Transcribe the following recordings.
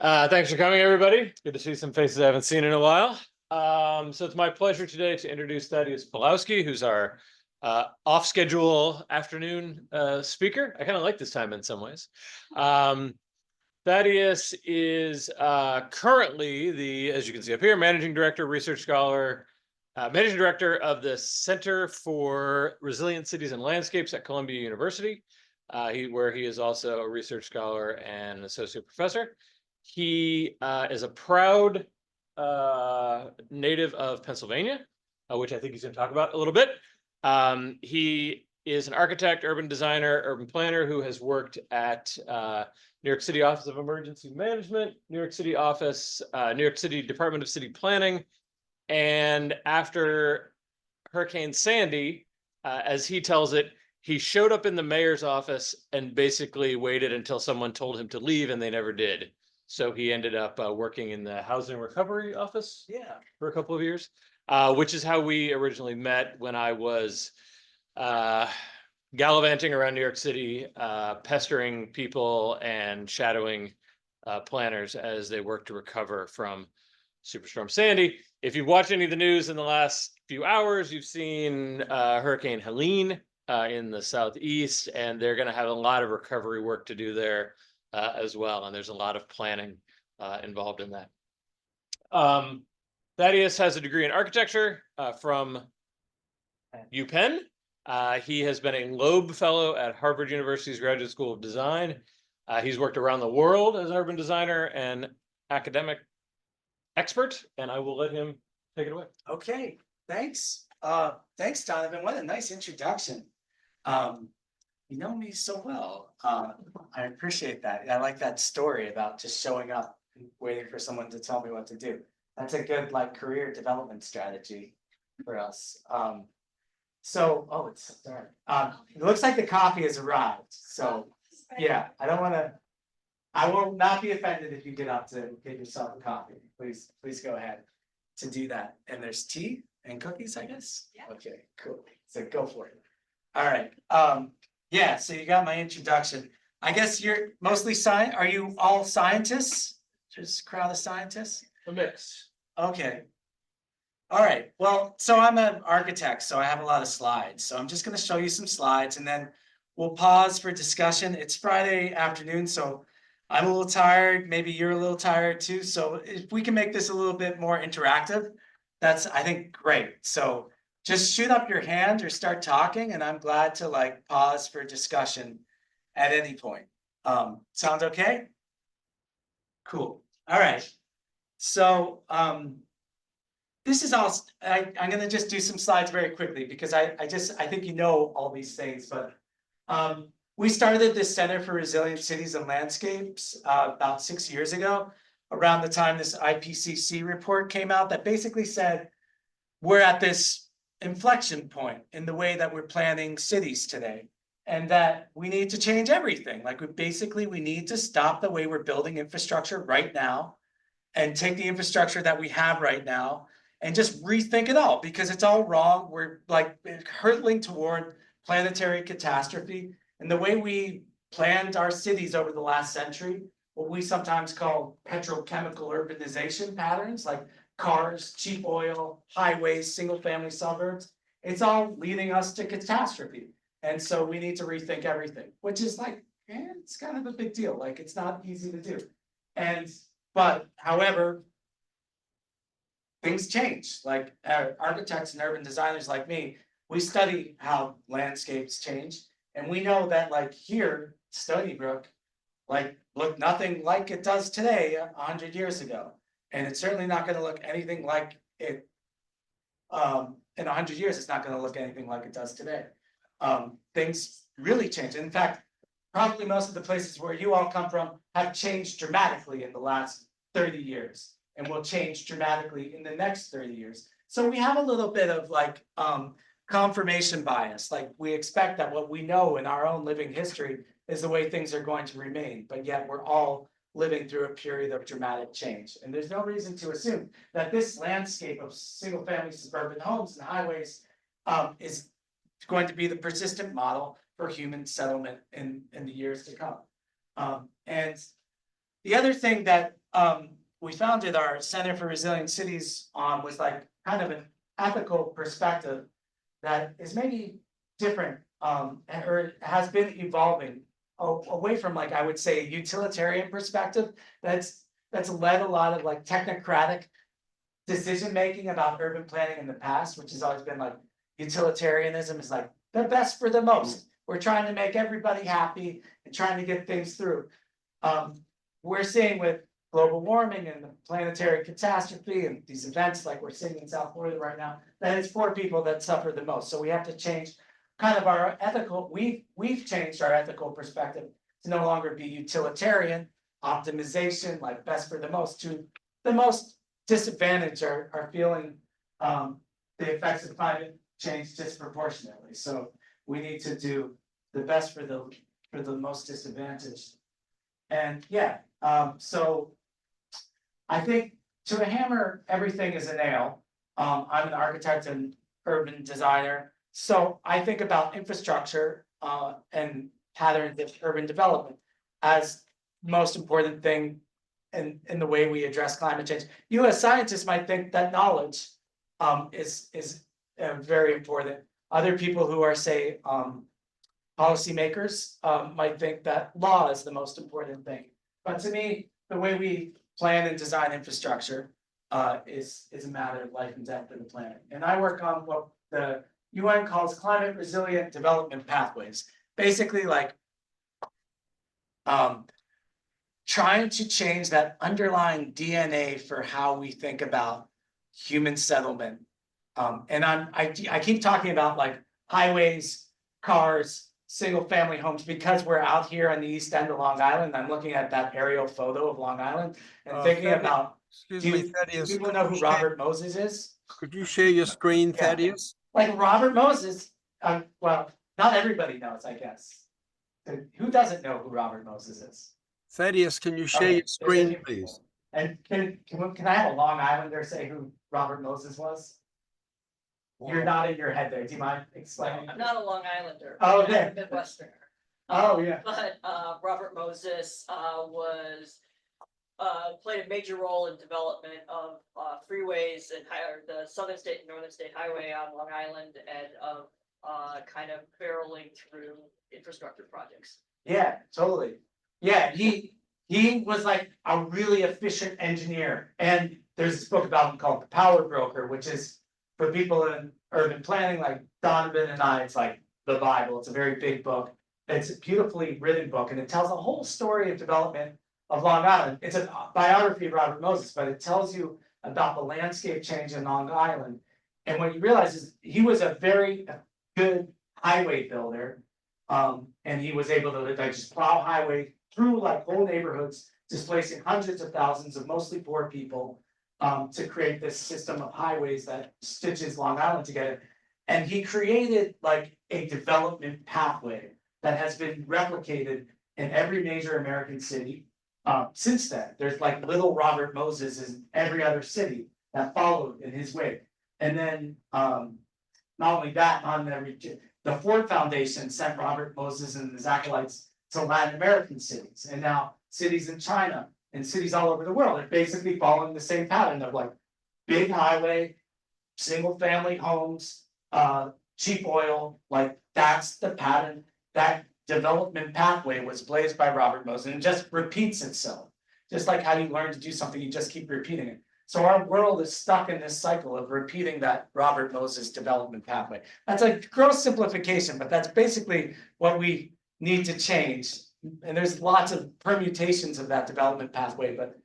Thanks for coming, everybody. Good to see some faces I haven't seen in a while. So it's my pleasure today to introduce Thaddeus Pawlowski, who's our off-schedule afternoon speaker. I kind of like this time in some ways. Thaddeus is currently the, as you can see up here, managing director, research scholar, managing director of the Center for Resilient Cities and Landscapes at Columbia University, where he is also a research scholar and an associate professor. He is a proud native of Pennsylvania, which I think he's going to talk about a little bit. He is an architect, urban designer, urban planner who has worked at New York City Office of Emergency Management, New York City Department of City Planning. And after Hurricane Sandy, as he tells it, he showed up in the mayor's office and basically waited until someone told him to leave, and they never did. So he ended up working in the Housing Recovery Office for a couple of years, which is how we originally met when I was gallivanting around New York City, pestering people and shadowing planners as they work to recover from Superstorm Sandy. If you've watched any of the news in the last few hours, you've seen Hurricane Helene in the southeast, and they're going to have a lot of recovery work to do there as well. And there's a lot of planning involved in that. Thaddeus has a degree in architecture from UPenn. He has been a Loeb Fellow at Harvard University's Graduate School of Design. He's worked around the world as an urban designer and academic expert, and I will let him take it away. Okay, thanks. Thanks, Donovan. What a nice introduction. You know me so well. I appreciate that. I like that story about just showing up and waiting for someone to tell me what to do. That's a good career development strategy for us. It's dark. It looks like the coffee has arrived. So yeah, I will not be offended if you get up to get yourself a coffee. Please go ahead to do that. And there's tea and cookies, I guess? Yeah. Okay, cool. So go for it. All right. Yeah, so you got my introduction. I guess you're mostly are you all scientists? Just a crowd of scientists? A mix. Okay. All right. Well, so I'm an architect, so I have a lot of slides. So I'm just going to show you some slides and then we'll pause for discussion. It's Friday afternoon, so I'm a little tired. Maybe you're a little tired too. So if we can make this a little bit more interactive, that's, I think, great. So just shoot up your hand or start talking, and I'm glad to pause for discussion at any point. Sounds okay? Cool. All right. So this is all, I'm going to just do some slides very quickly because I think you know all these things, but we started this Center for Resilient Cities and Landscapes about 6 years ago, around the time this IPCC report came out that basically said we're at this inflection point in the way that we're planning cities today, and that we need to change everything. We need to stop the way we're building infrastructure right now and take the infrastructure that we have right now and just rethink it all, because it's all wrong. We're hurtling toward planetary catastrophe. And the way we planned our cities over the last century, what we sometimes call petrochemical urbanization patterns, like cars, cheap oil, highways, single family suburbs, it's all leading us to catastrophe. And so we need to rethink everything, which is it's kind of a big deal. It's not easy to do. But however, things change. Architects and urban designers like me, we study how landscapes change. And we know that here, Stony Brook, looked nothing like it does today 100 years ago. And it's certainly not going to look anything like it in 100 years. It's not going to look anything like it does today. Things really change. In fact, probably most of the places where you all come from have changed dramatically in the last 30 years and will change dramatically in the next 30 years. So we have a little bit of confirmation bias. We expect that what we know in our own living history is the way things are going to remain, but yet we're all living through a period of dramatic change. And there's no reason to assume that this landscape of single family suburban homes and highways is going to be the persistent model for human settlement in the years to come. And the other thing that we founded our Center for Resilient Cities on was like kind of an ethical perspective that is maybe different, or has been evolving away from, like, I would say, a utilitarian perspective that's led a lot of like technocratic decision making about urban planning in the past, which has always been like utilitarianism is like the best for the most. We're trying to make everybody happy and trying to get things through. We're seeing with global warming and the planetary catastrophe and these events like we're seeing in South Florida right now, that it's poor people that suffer the most. So we have to change kind of our ethical, we've changed our ethical perspective to no longer be utilitarian, optimization, like best for the most, to the most disadvantaged are feeling the effects of climate change disproportionately. So we need to do the best for the most disadvantaged. And yeah, so I think to hammer everything is a nail. I'm an architect and urban designer, so I think about infrastructure and patterns of urban development as most important thing in the way we address climate change. You as scientists might think that knowledge is very important. Other people who are, say, policymakers might think that law is the most important thing. But to me, the way we plan and design infrastructure is a matter of life and death for the planet. And I work on what the UN calls climate resilient development pathways. Basically, like trying to change that underlying DNA for how we think about human settlement. And I keep talking about like highways, cars, single family homes, because we're out here on the east end of Long Island. I'm looking at that aerial photo of Long Island and thinking about, Excuse do me, Thaddeus. people know who Robert Moses is? Could you share your screen, Yeah. Thaddeus? Like Robert Moses, well, not everybody knows, I guess. Who doesn't know who Robert Moses is? Thaddeus, can you share Okay, your there's a screen, few please? people. And can I have a Long Islander say who Robert Moses was? You're nodding your head there. Do you mind explaining? I'm not a Long Islander. Oh, I'm yeah. a Midwesterner. Oh, yeah. But Robert Moses was played a major role in development of freeways and the Southern State and Northern State Highway on Long Island, and of kind of barreling through infrastructure projects. Yeah, totally. Yeah, he was like a really efficient engineer. And there's this book about him called The Power Broker, which is for people in urban planning like Donovan and I, it's like the Bible. It's a very big book. It's a beautifully written book, and it tells a whole story of development of Long Island. It's a biography of Robert Moses, but it tells you about the landscape change in Long Island. And what you realize is he was a very good highway builder. And he was able to like just plow highway through like whole neighborhoods, displacing hundreds of thousands of mostly poor people, to create this system of highways that stitches Long Island together. And he created like a development pathway that has been replicated in every major American city since then. There's like little Robert Moses in every other city that followed in his wake. And then not only that, the Ford Foundation sent Robert Moses and his acolytes to Latin American cities, and now cities in China and cities all over the world are basically following the same pattern of like big highway, single family homes, cheap oil. Like that's the pattern. That development pathway was blazed by Robert Moses, and it just repeats itself. Just like how you learn to do something, you just keep repeating it. So our world is stuck in this cycle of repeating that Robert Moses development pathway. That's a gross simplification, but that's basically what we need to change. And there's lots of permutations of that development pathway, but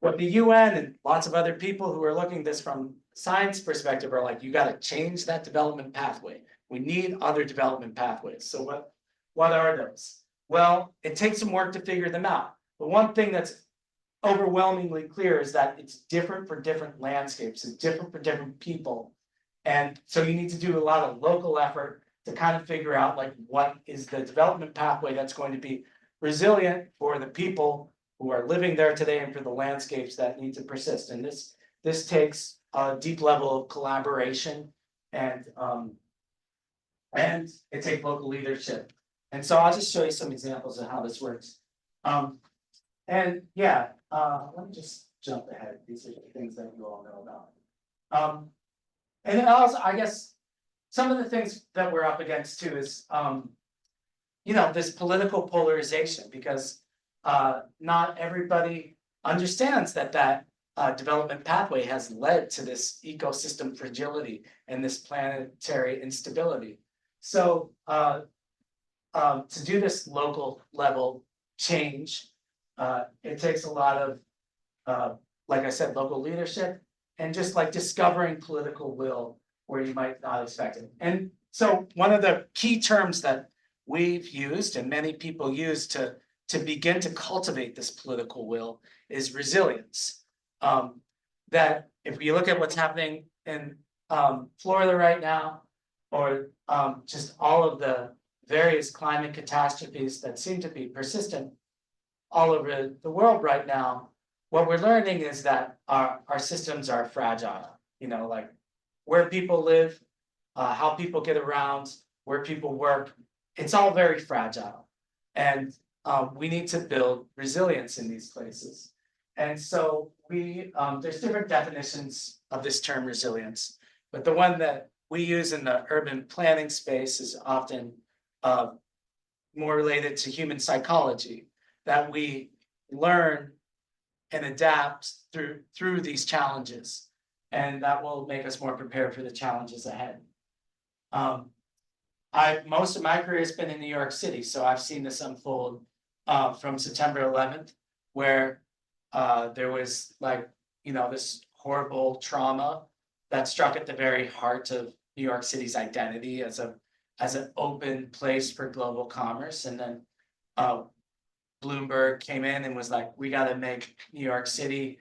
what the UN and lots of other people who are looking at this from science perspective are like, you got to change that development pathway. We need other development pathways. So what are those? Well, it takes some work to figure them out. But one thing that's overwhelmingly clear is that it's different for different landscapes. It's different for different people. And so you need to do a lot of local effort to kind of figure out like what is the development pathway that's going to be resilient for the people who are living there today and for the landscapes that need to persist. And this takes a deep level of collaboration and it takes local leadership. And so I'll just show you some examples of how this works. And yeah, let me just jump ahead. These are the things that you all know about. And then also, I guess, some of the things that we're up against too is, this political polarization, because not everybody understands that development pathway has led to this ecosystem fragility and this planetary instability. So to do this local level change, it takes a lot of, like I said, local leadership and just like discovering political will where you might not expect it. And so one of the key terms that we've used and many people use to begin to cultivate this political will is resilience. That if you look at what's happening in Florida right now, or just all of the various climate catastrophes that seem to be persistent all over the world right now, what we're learning is that our systems are fragile. Like where people live, how people get around, where people work, it's all very fragile. And we need to build resilience in these places. And so there's different definitions of this term resilience, but the one that we use in the urban planning space is often more related to human psychology, that we learn and adapt through these challenges, and that will make us more prepared for the challenges ahead. Most of my career has been in New York City, so I've seen this unfold from September 11th, where there was this horrible trauma that struck at the very heart of New York City's identity as an open place for global commerce. And then Bloomberg came in and was like, we got to make New York City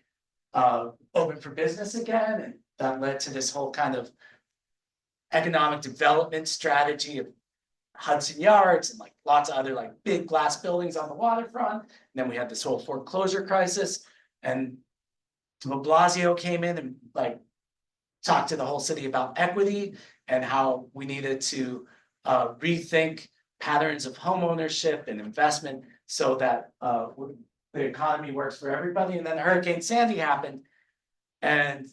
open for business again. And that led to this whole kind of economic development strategy of Hudson Yards and lots of other big glass buildings on the waterfront. And then we had this whole foreclosure crisis, and de Blasio came in and talked to the whole city about equity and how we needed to rethink patterns of home ownership and investment so that the economy works for everybody. And then Hurricane Sandy happened, and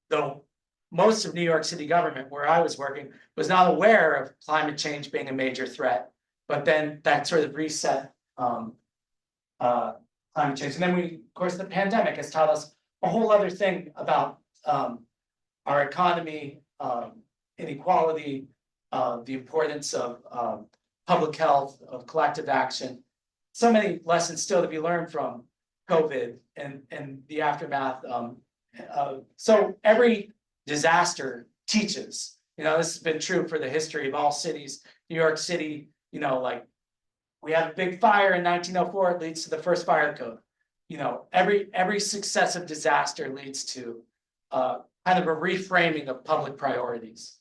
though most of New York City government, where I was working, was not aware of climate change being a major threat, but then that sort of reset climate change. And then of course, the pandemic has taught us a whole other thing about our economy, inequality, the importance of public health, of collective action. So many lessons still to be learned from COVID and the aftermath. So every disaster teaches. This has been true for the history of all cities. New York City, we had a big fire in 1904. It leads to the first fire code. Every successive disaster leads to kind of a reframing of public priorities.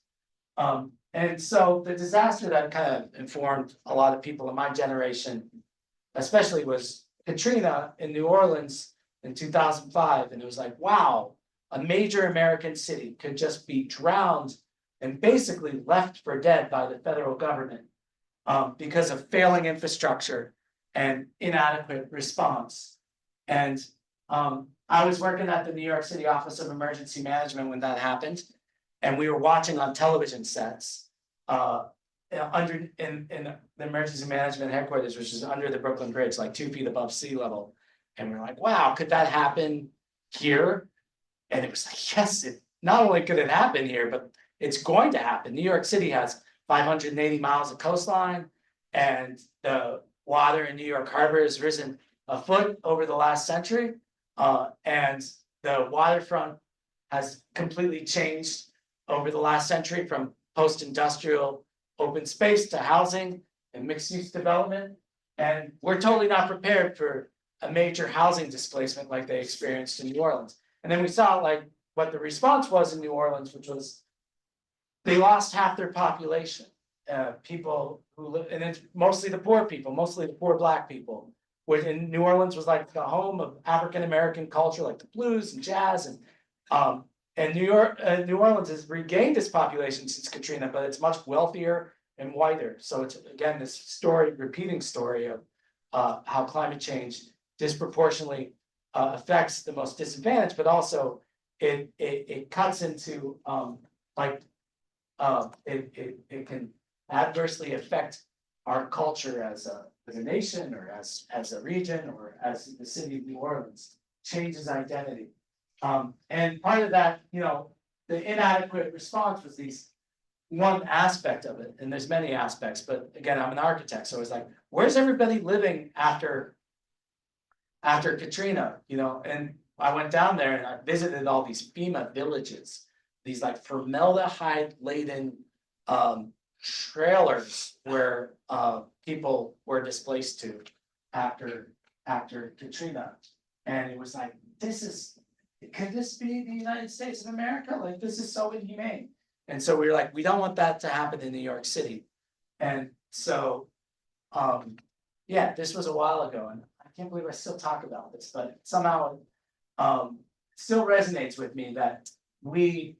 And so the disaster that kind of informed a lot of people in my generation, especially, was Katrina in New Orleans in 2005. And it was like, wow, a major American city could just be drowned and basically left for dead by the federal government because of failing infrastructure and inadequate response. And I was working at the New York City Office of Emergency Management when that happened, and we were watching on television sets in the emergency management headquarters, which is under the Brooklyn Bridge, 2 feet above sea level. And we're like, wow, could that happen here? And it was like, yes, not only could it happen here, but it's going to happen. New York City has 580 miles of coastline, and the water in New York Harbor has risen a foot over the last century. And the waterfront has completely changed over the last century from post-industrial open space to housing and mixed-use development. And we're totally not prepared for a major housing displacement like they experienced in New Orleans. And then we saw what the response was in New Orleans, which was they lost half their population. People who live, and it's mostly the poor people, mostly the poor Black people. In New Orleans was the home of African American culture, like the blues and jazz, and New Orleans has regained its population since Katrina, but it's much wealthier and whiter. So it's again this repeating story of how climate change disproportionately affects the most disadvantaged, but also it cuts into it can adversely affect our culture as a nation or as a region or as the city of New Orleans, changes identity. And part of that, the inadequate response was these one aspect of it, and there's many aspects, but again, I'm an architect, so it's like, where's everybody living after Katrina, and I went down there and I visited all these FEMA villages, these like formaldehyde laden trailers where people were displaced to after Katrina. And it was like, could this be the United States of America? Like, this is so inhumane. And so we were like, we don't want that to happen in New York City. And so, yeah, this was a while ago, and I can't believe I still talk about this, but somehow still resonates with me that we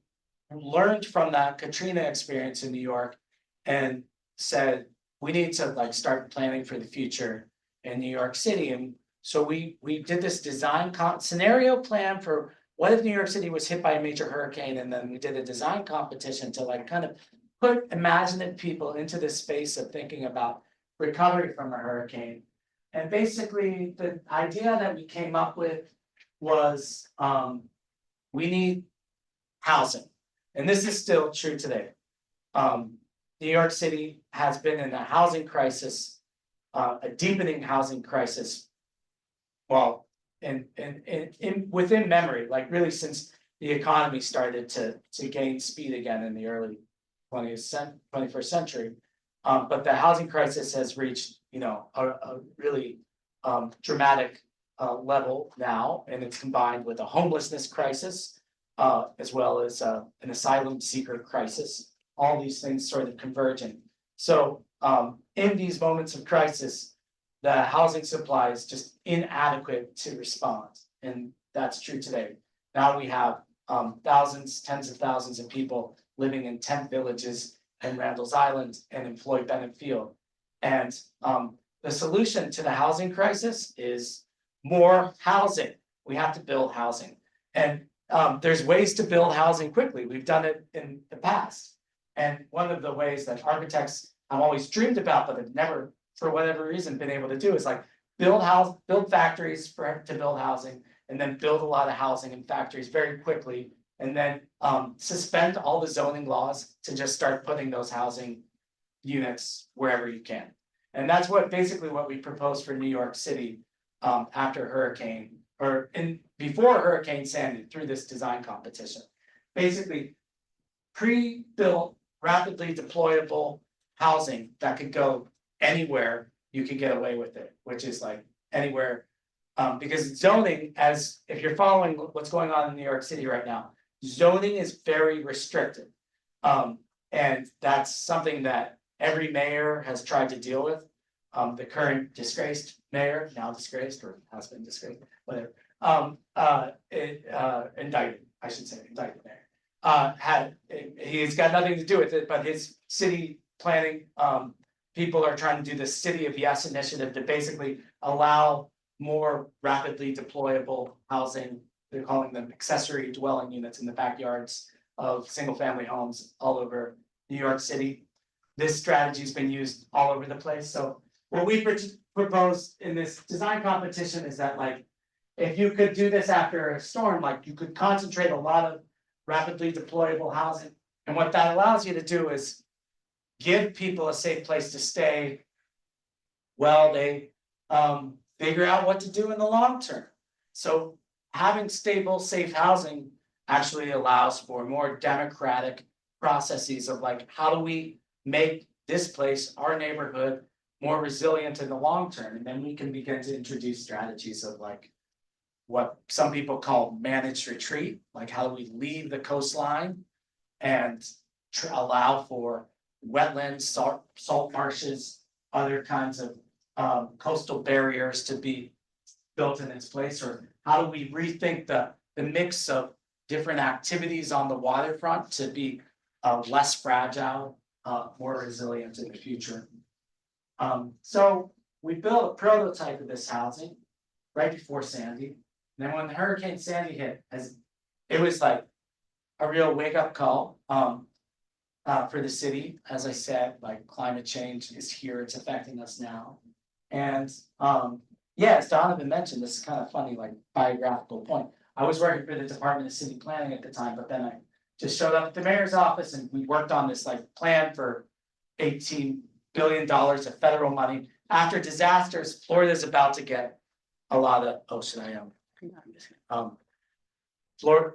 learned from that Katrina experience in New York and said, we need to like start planning for the future in New York City. And so we did this design scenario plan for what if New York City was hit by a major hurricane, and then we did a design competition to like kind of put imaginative people into this space of thinking about recovery from a hurricane. And basically the idea that we came up with was we need housing. And this is still true today. New York City has been in a housing crisis, a deepening housing crisis. Well, and within memory, like really since the economy started to gain speed again in the early 21st century. But the housing crisis has reached, a really dramatic level now, and it's combined with a homelessness crisis, as well as an asylum seeker crisis. All these things sort of converging. So in these moments of crisis, the housing supply is just inadequate to respond, and that's true today. Now we have thousands, tens of thousands of people living in tent villages in Randall's Island and in Floyd Bennett Field. And the solution to the housing crisis is more housing. We have to build housing. And there's ways to build housing quickly. We've done it in the past. And one of the ways that architects have always dreamed about, but have never, for whatever reason, been able to do is like build factories to build housing, and then build a lot of housing and factories very quickly, and then suspend all the zoning laws to just start putting those housing units wherever you can. And that's basically what we proposed for New York City after Hurricane, before Hurricane Sandy, through this design competition. Basically, pre-built, rapidly deployable housing that could go anywhere you could get away with it, which is like anywhere. Because zoning, if you're following what's going on in New York City right now, zoning is very restricted. And that's something that every mayor has tried to deal with. The current disgraced mayor, now disgraced or has been disgraced, whatever, indicted, I should say, indicted mayor. He's got nothing to do with it, but his city planning people are trying to do the City of Yes initiative to basically allow more rapidly deployable housing. They're calling them accessory dwelling units in the backyards of single family homes all over New York City. This strategy has been used all over the place. So what we proposed in this design competition is that like, if you could do this after a storm, like you could concentrate a lot of rapidly deployable housing. And what that allows you to do is give people a safe place to stay while they figure out what to do in the long term. So having stable, safe housing actually allows for more democratic processes of like, how do we make this place, our neighborhood, more resilient in the long term? And then we can begin to introduce strategies of like what some people call managed retreat, like how do we leave the coastline and allow for wetlands, salt marshes, other kinds of coastal barriers to be built in its place, or how do we rethink the mix of different activities on the waterfront to be less fragile, more resilient in the future. So we built a prototype of this housing. right before Sandy. And then when Hurricane Sandy hit, it was like a real wake-up call, for the city. As I said, like climate change is here, it's affecting us now. And, yeah, as Donovan mentioned, this is kind of funny, like biographical point. I was working for the Department of City Planning at the time, but then I just showed up at the mayor's office and we worked on this like plan for $18 billion of federal money. After disasters, Florida's about to get a lot of, oh, should I,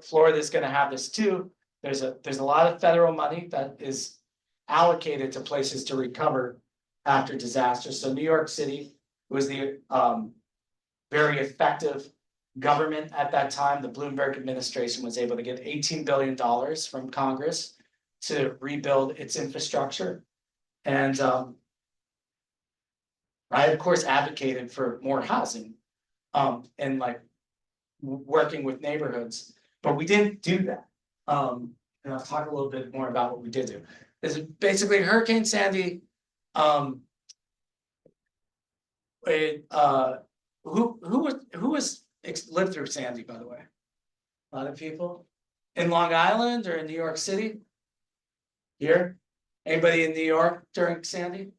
Florida's gonna have this too. There's a lot of federal money that is allocated to places to recover after disasters. So New York City was the very effective government at that time. The Bloomberg administration was able to get $18 billion from Congress to rebuild its infrastructure. And I, of course, advocated for more housing and like working with neighborhoods, but we didn't do that. And I'll talk a little bit more about what we did do. This is basically Hurricane Sandy. Who lived through Sandy, by the way? A lot of people in Long Island or in New York City? Here? Anybody in New York during Sandy?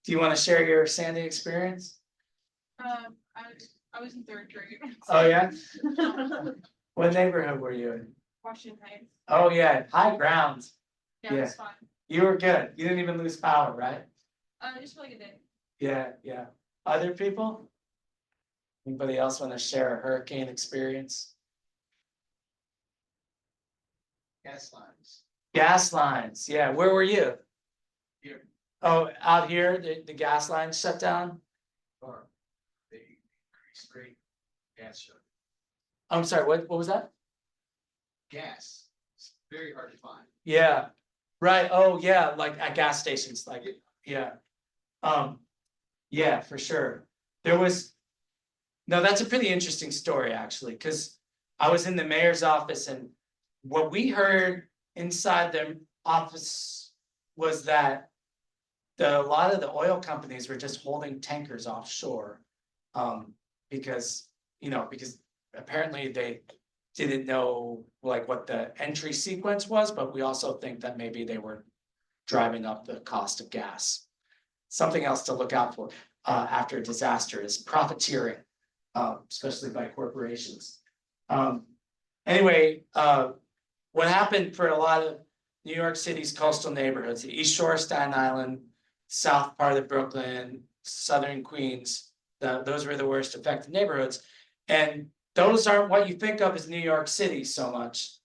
Do you want to share your Sandy experience? I was in third grade. Oh, yeah? What neighborhood were you in? Washington Heights. Oh, yeah, high ground. Yeah, it was fun. You were good. You didn't even lose power, right? Just for like a day. Yeah. Other people? Anybody else want to share a hurricane experience? Gas lines. Gas lines, yeah, where were you? Here. Oh, out here, the gas lines shut down? Or they increased rate gas shut. I'm sorry, what was that? Gas, it's very hard to find. Yeah, right, oh, yeah, like at gas stations, like, yeah. Yeah, for sure. There was. No, that's a pretty interesting story, actually, because I was in the mayor's office and what we heard inside the office was that a lot of the oil companies were just holding tankers offshore. Because apparently they didn't know like what the entry sequence was, but we also think that maybe they were driving up the cost of gas. Something else to look out for after a disaster is profiteering, especially by corporations. Anyway, what happened for a lot of New York City's coastal neighborhoods, the East Shore, Staten Island, south part of Brooklyn, southern Queens, those were the worst affected neighborhoods. And those aren't what you think of as New York City so much.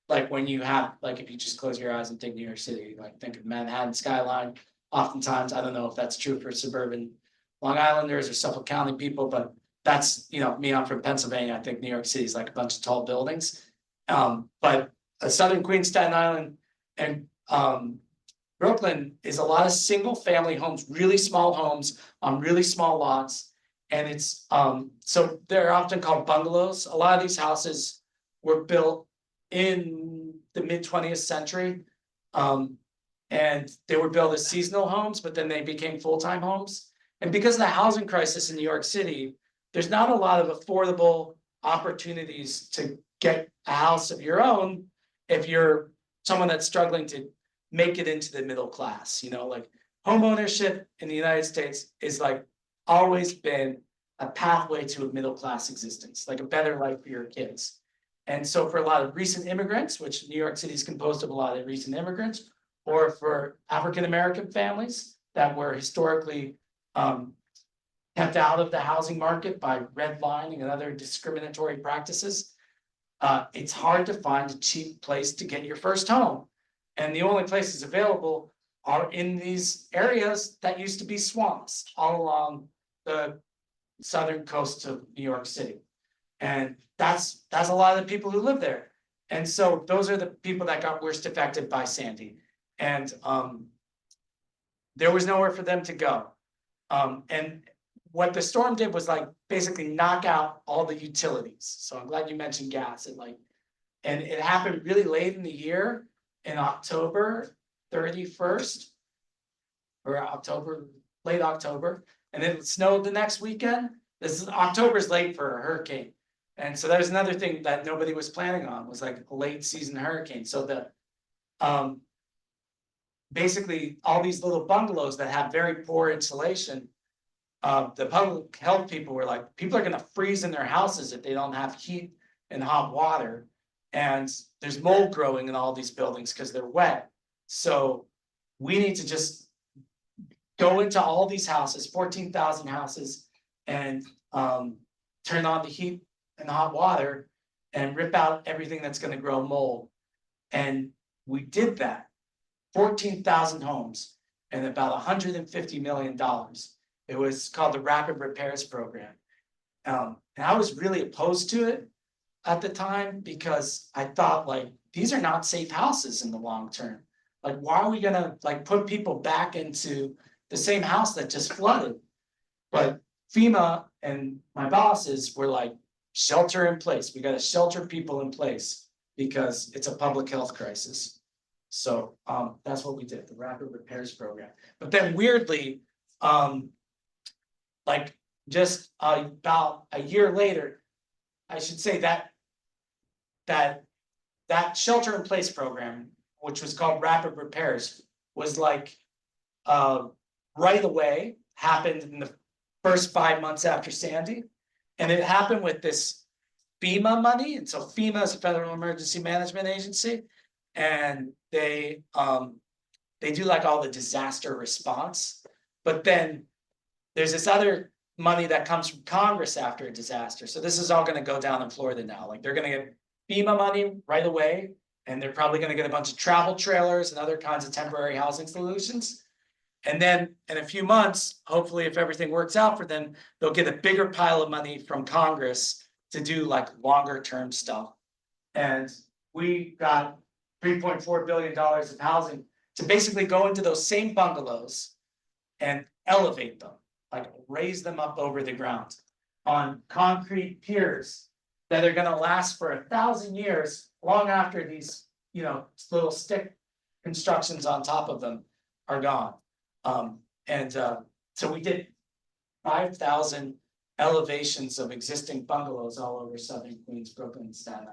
Like when you have, like if you just close your eyes and think New York City, like think of Manhattan skyline. Oftentimes, I don't know if that's true for suburban Long Islanders or Suffolk County people, but that's, me, I'm from Pennsylvania. I think New York City is like a bunch of tall buildings. But southern Queens, Staten Island, and Brooklyn is a lot of single family homes, really small homes on really small lots. And it's, so they're often called bungalows. A lot of these houses were built in the mid 20th century. And they were built as seasonal homes, but then they became full-time homes. And because of the housing crisis in New York City, there's not a lot of affordable opportunities to get a house of your own if you're someone that's struggling to make it into the middle class. Like home ownership in the United States is like always been a pathway to a middle class existence, like a better life for your kids. And so for a lot of recent immigrants, which New York City is composed of a lot of recent immigrants, or for African-American families that were historically kept out of the housing market by redlining and other discriminatory practices, it's hard to find a cheap place to get your first home. And the only places available are in these areas that used to be swamps all along the southern coast of New York City. And that's a lot of the people who live there. And so those are the people that got worst affected by Sandy. And there was nowhere for them to go. And what the storm did was like basically knock out all the utilities. So I'm glad you mentioned gas. And it happened really late in the year, in October 31st, or late October. And then it snowed the next weekend. This is October's late for a hurricane. And so there's another thing that nobody was planning on, was like a late season hurricane, so um. Basically, all these little bungalows that have very poor insulation. The public health people were like, people are gonna freeze in their houses if they don't have heat and hot water. And there's mold growing in all these buildings because they're wet. So we need to just go into all these houses, 14,000 houses, and turn on the heat and hot water and rip out everything that's gonna grow mold. And we did that. 14,000 homes and about $150 million. It was called the Rapid Repairs Program. And I was really opposed to it at the time because I thought, like, these are not safe houses in the long term. Like, why are we gonna like put people back into the same house that just flooded? But FEMA and my bosses were like, shelter in place. We gotta shelter people in place because it's a public health crisis. So that's what we did, the Rapid Repairs Program. But then weirdly, like just about a year later, I should say that shelter in place program, which was called Rapid Repairs, was like right away, happened in the first 5 months after Sandy. And it happened with this FEMA money. And so FEMA is a Federal Emergency Management Agency. And they do like all the disaster response, but then there's this other money that comes from Congress after a disaster. So this is all gonna go down in Florida now. Like they're gonna get FEMA money right away, and they're probably gonna get a bunch of travel trailers and other kinds of temporary housing solutions. And then in a few months, hopefully if everything works out for them, they'll get a bigger pile of money from Congress to do like longer term stuff. And we got $3.4 billion of housing to basically go into those same bungalows and elevate them, like raise them up over the ground on concrete piers that are gonna last for 1,000 years, long after these, little stick constructions on top of them are gone. So we did 5,000 elevations of existing bungalows all over Southern Queens, Brooklyn, and Staten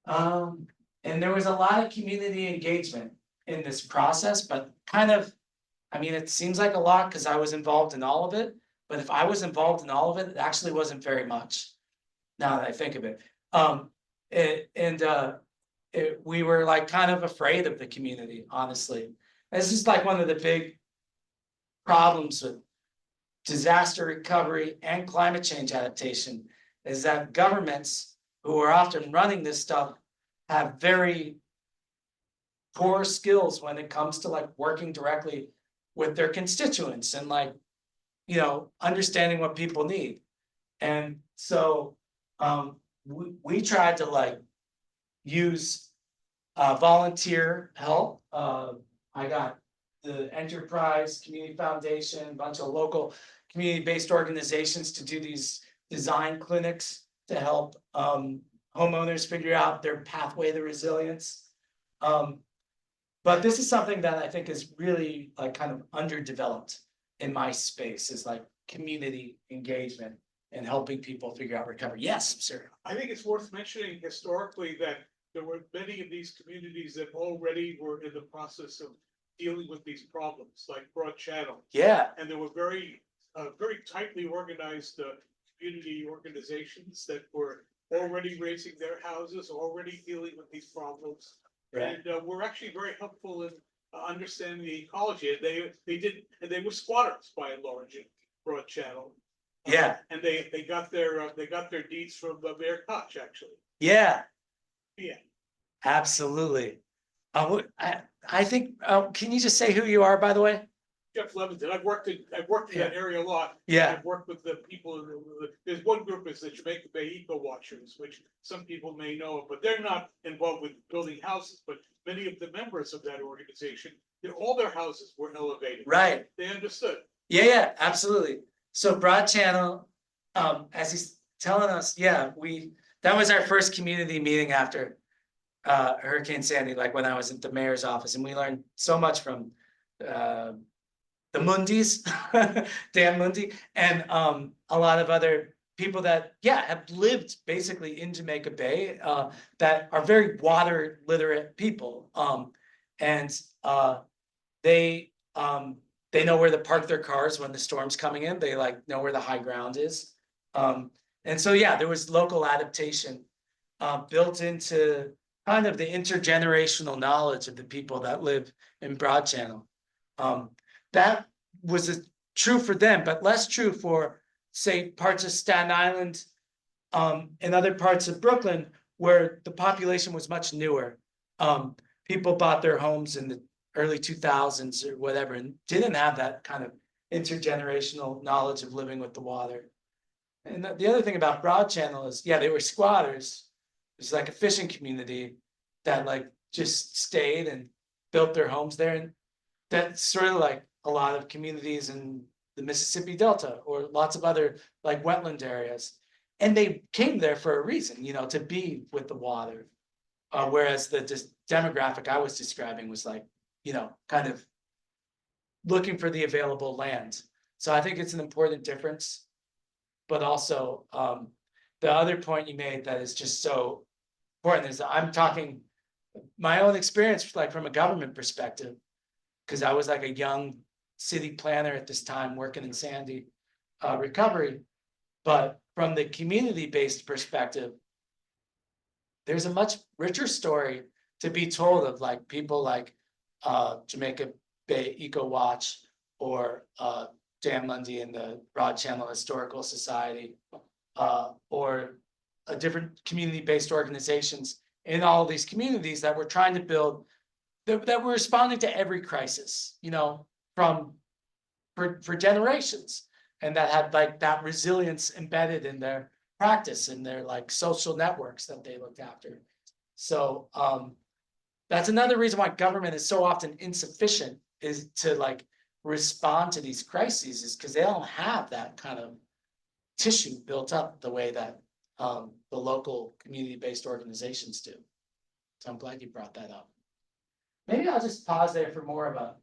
Island. And there was a lot of community engagement in this process, but it seems like a lot because I was involved in all of it. But if I was involved in all of it, it actually wasn't very much. Now that I think of it, we were like kind of afraid of the community, honestly. This is like one of the big problems with disaster recovery and climate change adaptation, is that governments who are often running this stuff have very poor skills when it comes to like working directly with their constituents and like, understanding what people need. And so we tried to like use volunteer help. I got the Enterprise Community Foundation, a bunch of local community-based organizations to do these design clinics to help homeowners figure out their pathway to resilience. But this is something that I think is really like kind of underdeveloped in my space, is like community engagement and helping people figure out recovery. Yes, sir. I think it's worth mentioning historically that there were many of these communities that already were in the process of dealing with these problems, like Broad Channel. Yeah. And there were very tightly organized community organizations that were already raising their houses, already dealing with these problems. Right. And were actually very helpful in understanding the ecology. And they were squatters by and large in Broad Channel. Yeah. And they got their deeds from Mayor Koch, actually. Yeah. Yeah. Absolutely. I think. Can you just say who you are, by the way? Jeff Levinson. I've worked in that area a lot. Yeah. I've worked with the people. There's one group is the Jamaica Bay Eco Watchers, which some people may know, but they're not involved with building houses. But many of the members of that organization, all their houses were elevated. Right. They understood. Yeah, absolutely. So Broad Channel, as he's telling us, that was our first community meeting after Hurricane Sandy, like when I was at the mayor's office, and we learned so much from the Mundis, Dan Mundy, and a lot of other people that, yeah, have lived basically in Jamaica Bay, that are very water literate people. And they know where to park their cars when the storm's coming in. They like know where the high ground is. And so, yeah, there was local adaptation built into kind of the intergenerational knowledge of the people that live in Broad Channel. That was true for them, but less true for, say, parts of Staten Island, and other parts of Brooklyn, where the population was much newer. People bought their homes in the early 2000s or whatever, and didn't have that kind of intergenerational knowledge of living with the water. And the other thing about Broad Channel is, yeah, they were squatters. It's like a fishing community that like just stayed and built their homes there. And that's sort of like a lot of communities in the Mississippi Delta or lots of other like wetland areas. And they came there for a reason, you know, to be with the water. Whereas the demographic I was describing was like, you know, kind of looking for the available land. So I think it's an important difference. But also, the other point you made that is just so important is that I'm talking my own experience, like from a government perspective, because I was like a young city planner at this time working in Sandy recovery. But from the community-based perspective, there's a much richer story to be told of like people like Jamaica Bay Eco Watch or Dan Lundy and the Broad Channel Historical Society, or different community-based organizations in all of these communities that were trying to build, that were responding to every crisis, you know, for generations, and that had like that resilience embedded in their practice and their like social networks that they looked after. So that's another reason why government is so often insufficient, is to like respond to these crises, is because they don't have that kind of tissue built up the way that the local community-based organizations do. So I'm glad you brought that up. Maybe I'll just pause there for more of a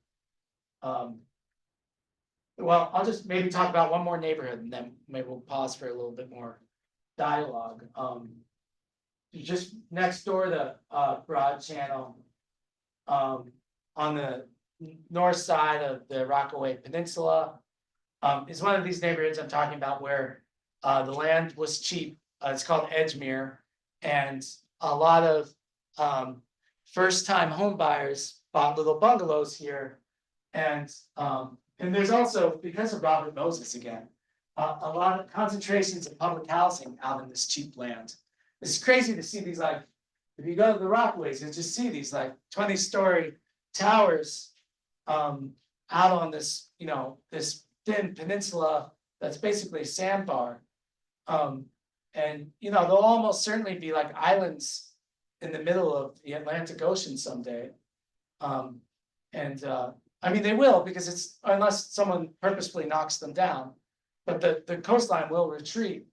well, I'll just maybe talk about one more neighborhood and then maybe we'll pause for a little bit more dialogue. Just next door to Broad Channel, on the north side of the Rockaway Peninsula, is one of these neighborhoods I'm talking about where the land was cheap. It's called Edgemere, and a lot of first-time home buyers bought little bungalows here. And there's also, because of Robert Moses again, a lot of concentrations of public housing out in this cheap land. It's crazy to see these, like, if you go to the Rockaways, you'll just see these like 20-story towers out on this, you know, this thin peninsula that's basically a sandbar. And you know, they'll almost certainly be like islands in the middle of the Atlantic Ocean someday. I mean, they will, because it's, unless someone purposefully knocks them down, but the coastline will retreat.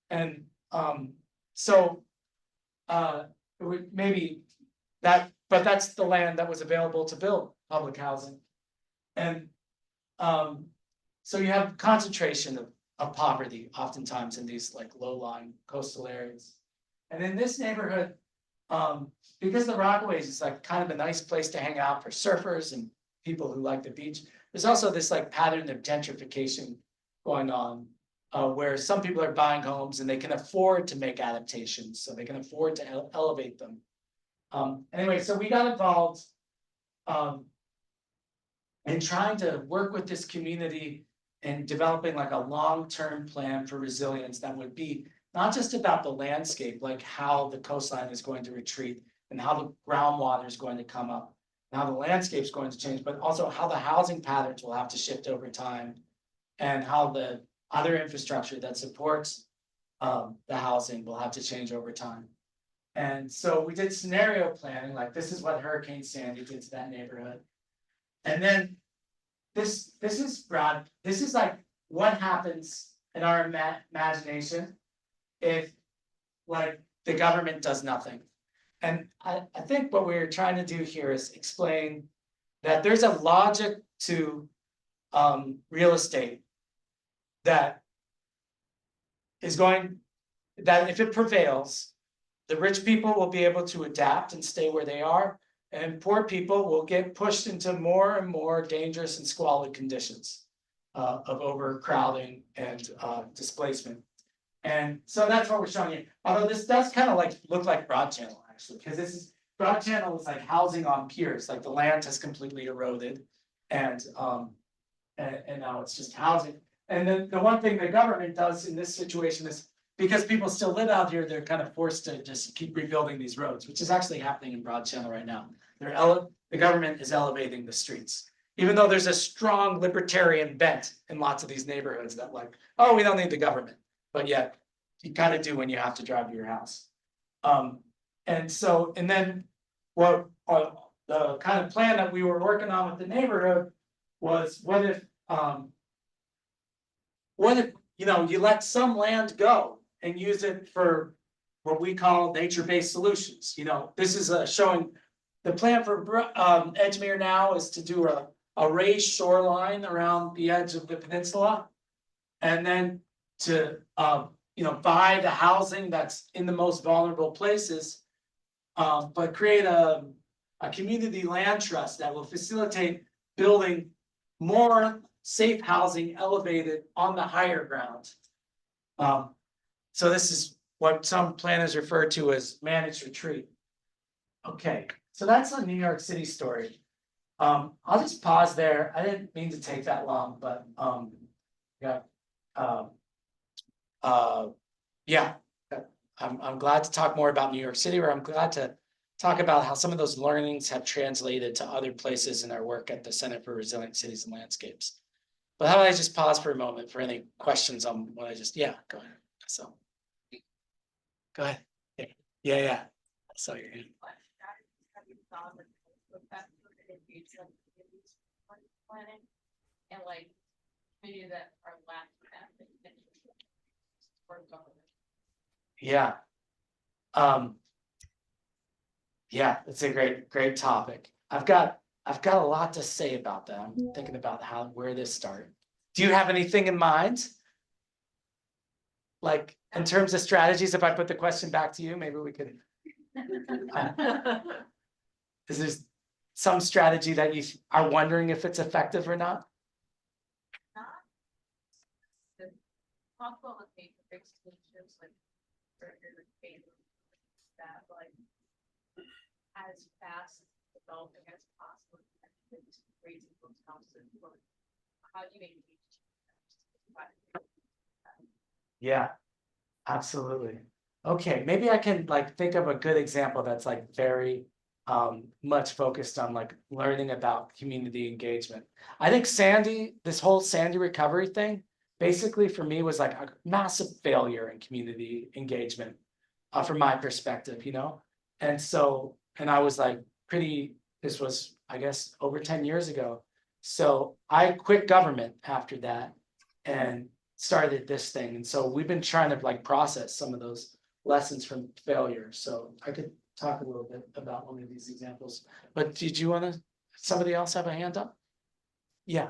And so maybe that, but that's the land that was available to build public housing. And so you have concentration of poverty oftentimes in these like low-lying coastal areas. And in this neighborhood, because the Rockaways is like kind of a nice place to hang out for surfers and people who like the beach, there's also this like pattern of gentrification going on, where some people are buying homes and they can afford to make adaptations, so they can afford to elevate them. Anyway, so we got involved in trying to work with this community and developing like a long-term plan for resilience that would be not just about the landscape, like how the coastline is going to retreat and how the groundwater is going to come up, and how the landscape is going to change, but also how the housing patterns will have to shift over time, and how the other infrastructure that supports the housing will have to change over time. And so we did scenario planning, like this is what Hurricane Sandy did to that neighborhood. And then this is broad, this is like what happens in our imagination if like the government does nothing. And I think what we're trying to do here is explain that there's a logic to real estate. That is going, that if it prevails, the rich people will be able to adapt and stay where they are. And poor people will get pushed into more and more dangerous and squalid conditions of overcrowding and displacement. And so that's what we're showing you. Although this does kind of like look like Broad Channel actually, because this is Broad Channel is like housing on piers, like the land has completely eroded, and now it's just housing. And then the one thing the government does in this situation is, because people still live out here, they're kind of forced to just keep rebuilding these roads, which is actually happening in Broad Channel right now. The government is elevating the streets, even though there's a strong libertarian bent in lots of these neighborhoods that like, oh, we don't need the government, but yet you kind of do when you have to drive to your house. And then what the kind of plan that we were working on with the neighborhood was, what if you know, you let some land go and use it for what we call nature-based solutions. You know, this is showing the plan for Edgemere now is to do a raised shoreline around the edge of the peninsula. And then to you know, buy the housing that's in the most vulnerable places, but create a community land trust that will facilitate building more safe housing elevated on the higher ground. So this is what some planners refer to as managed retreat. Okay, so that's a New York City story. I'll just pause there. I didn't mean to take that long, but yeah, I'm glad to talk more about New York City, or I'm glad to talk about how some of those learnings have translated to other places in our work at the Center for Resilient Cities and Landscapes. But how about I just pause for a moment for any questions on what I just, yeah, go ahead. So, go ahead. Yeah. I saw your hand. Planning and like maybe that are lacking that for government. Yeah. Yeah, it's a great topic. I've got a lot to say about that. I'm thinking about where this started. Do you have anything in mind? Like in terms of strategies, if I put the question back to you, maybe we could. Is there some strategy that you are wondering if it's effective or not? Possible with big solutions like that, like as fast developing as possible. Raising those houses. How do you engage? Yeah, absolutely. Okay, maybe I can like think of a good example that's like very much focused on like learning about community engagement. I think this whole Sandy recovery thing, basically for me was like a massive failure in community engagement from my perspective, you know? And I was like this was, I guess, over 10 years ago. So I quit government after that and started this thing. And so we've been trying to like process some of those lessons from failure. So I could talk a little bit about one of these examples, but did you want to, somebody else have a hand up? Yeah.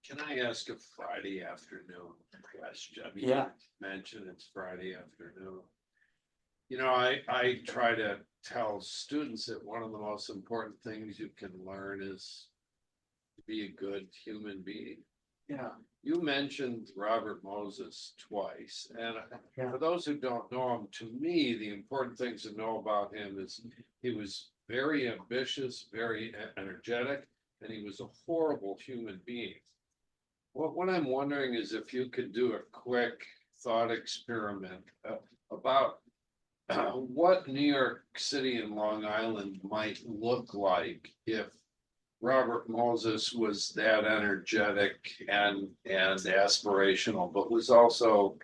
Can I ask a Friday afternoon question? I mean, Yeah. you mentioned it's Friday afternoon. You know, I try to tell students that one of the most important things you can learn is to be a good human being. Yeah. You mentioned Robert Moses twice, and Yeah. for those who don't know him, to me, the important things to know about him is he was very ambitious, very energetic, and he was a horrible human being. What I'm wondering is if you could do a quick thought experiment about what New York City and Long Island might look like if Robert Moses was that energetic and aspirational, but was also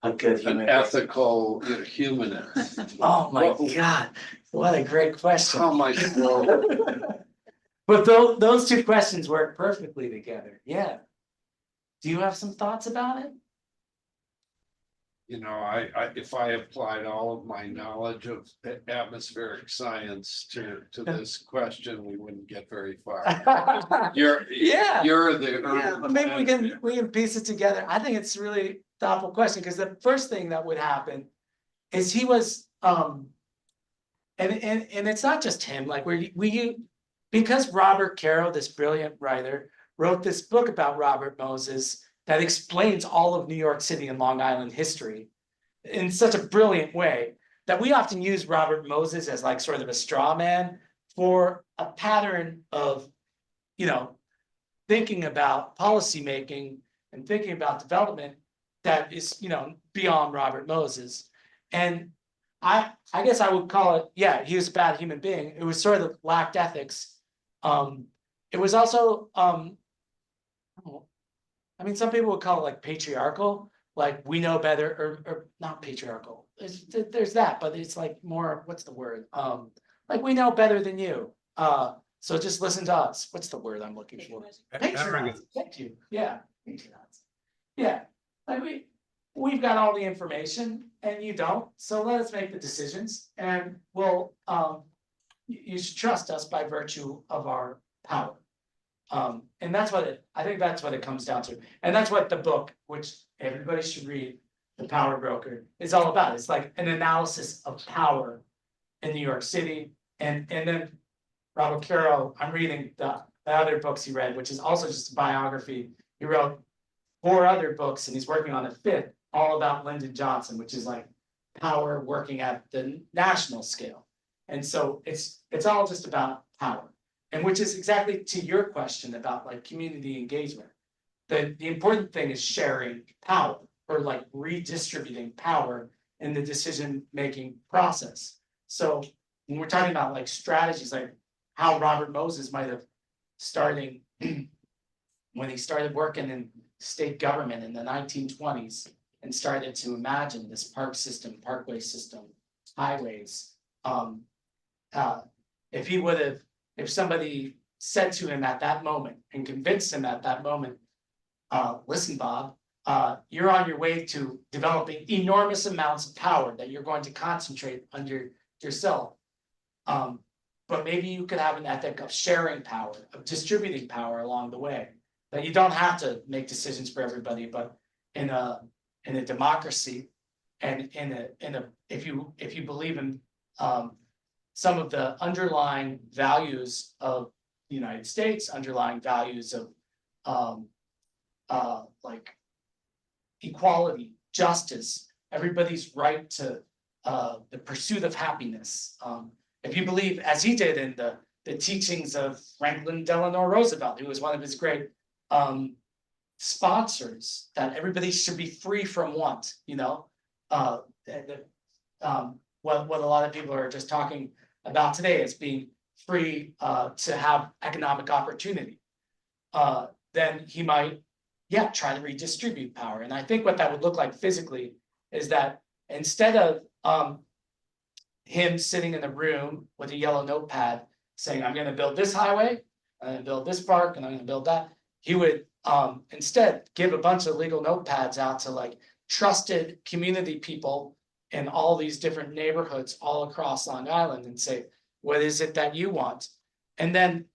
A good an ethical humanist. Oh my God, what a great question. How might it go? But those two questions work perfectly together. Yeah. Do you have some thoughts about it? you know, if I applied all of my knowledge of atmospheric science to this question, we wouldn't get very far. Yeah. You're the Yeah, urban but maybe planner. we can piece it together. I think it's a really thoughtful question, because the first thing that would happen is he was, and it's not just him, like because Robert Caro, this brilliant writer, wrote this book about Robert Moses that explains all of New York City and Long Island history in such a brilliant way that we often use Robert Moses as like sort of a straw man for a pattern of, you know, thinking about policymaking and thinking about development that is, you know, beyond Robert Moses. And I guess I would call it, yeah, he was a bad human being. It was sort of lacked ethics. It was also, I mean, some people would call it like patriarchal, like we know better, or not patriarchal. There's that, but it's like more, what's the word? Like we know better than you. So just listen to us. What's the word I'm looking for? Patronizing. Thank you. Yeah, patronizing. Yeah, like we've got all the information and you don't, so let us make the decisions and we'll, you should trust us by virtue of our power. And that's what I think that's what it comes down to. And that's what the book, which everybody should read, The Power Broker, is all about. It's like an analysis of power in New York City. And then Robert Caro, I'm reading the other books he read, which is also just a biography. He wrote 4 other books and he's working on a 5th, all about Lyndon Johnson, which is like power working at the national scale. And so it's all just about power. And which is exactly to your question about like community engagement. The important thing is sharing power, or like redistributing power in the decision-making process. So when we're talking about like strategies, like how Robert Moses might have starting when he started working in state government in the 1920s and started to imagine this park system, parkway system, highways. If somebody said to him at that moment and convinced him at that moment, listen, Bob, you're on your way to developing enormous amounts of power that you're going to concentrate under yourself. But maybe you could have an ethic of sharing power, of distributing power along the way. That you don't have to make decisions for everybody, but in a democracy, and if you believe in some of the underlying values of the United States, underlying values of like equality, justice, everybody's right to the pursuit of happiness. If you believe, as he did in the teachings of Franklin Delano Roosevelt, who was one of his great sponsors, that everybody should be free from want, you know, what a lot of people are just talking about today is being free to have economic opportunity. Then he might, try to redistribute power. And I think what that would look like physically is that instead of him sitting in the room with a yellow notepad saying, I'm going to build this highway, I'm going to build this park, and I'm going to build that, he would instead give a bunch of legal notepads out to like trusted community people in all these different neighborhoods all across Long Island and say, what is it that you want? And then